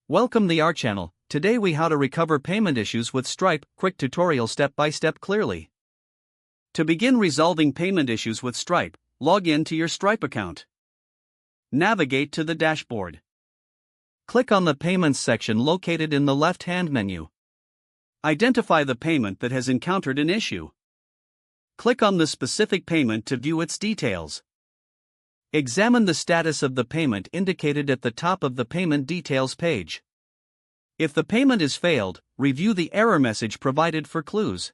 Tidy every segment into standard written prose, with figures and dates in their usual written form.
Welcome to our channel. Today we how to recover payment issues with Stripe, quick tutorial step by step clearly. To begin resolving payment issues with Stripe, log in to your Stripe account. Navigate to the dashboard. Click on the Payments section located in the left-hand menu. Identify the payment that has encountered an issue. Click on the specific payment to view its details. Examine the status of the payment indicated at the top of the payment details page. If the payment is failed, review the error message provided for clues.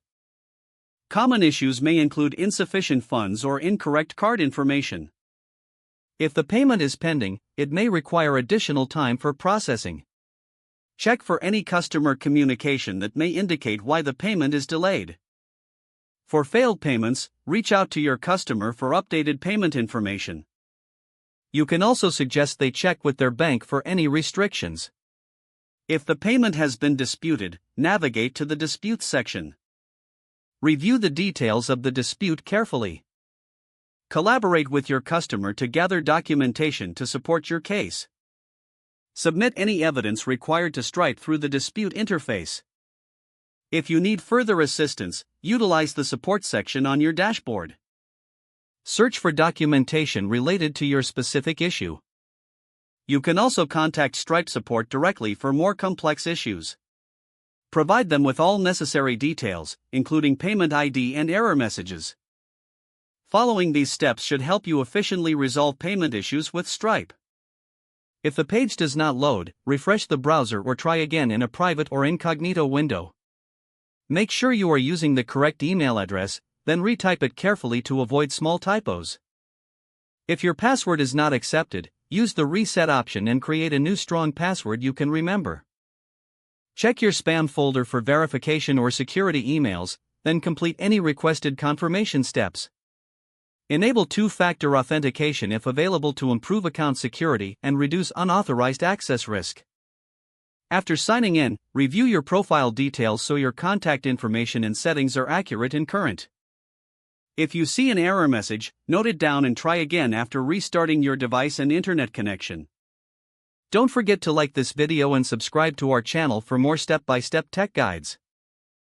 Common issues may include insufficient funds or incorrect card information. If the payment is pending, it may require additional time for processing. Check for any customer communication that may indicate why the payment is delayed. For failed payments, reach out to your customer for updated payment information. You can also suggest they check with their bank for any restrictions. If the payment has been disputed, navigate to the Disputes section. Review the details of the dispute carefully. Collaborate with your customer to gather documentation to support your case. Submit any evidence required to Stripe through the dispute interface. If you need further assistance, utilize the support section on your dashboard. Search for documentation related to your specific issue. You can also contact Stripe support directly for more complex issues. Provide them with all necessary details, including payment ID and error messages. Following these steps should help you efficiently resolve payment issues with Stripe. If the page does not load, refresh the browser or try again in a private or incognito window. Make sure you are using the correct email address, then retype it carefully to avoid small typos. If your password is not accepted, use the reset option and create a new strong password you can remember. Check your spam folder for verification or security emails, then complete any requested confirmation steps. Enable two-factor authentication if available to improve account security and reduce unauthorized access risk. After signing in, review your profile details so your contact information and settings are accurate and current. If you see an error message, note it down and try again after restarting your device and internet connection. Don't forget to like this video and subscribe to our channel for more step-by-step tech guides.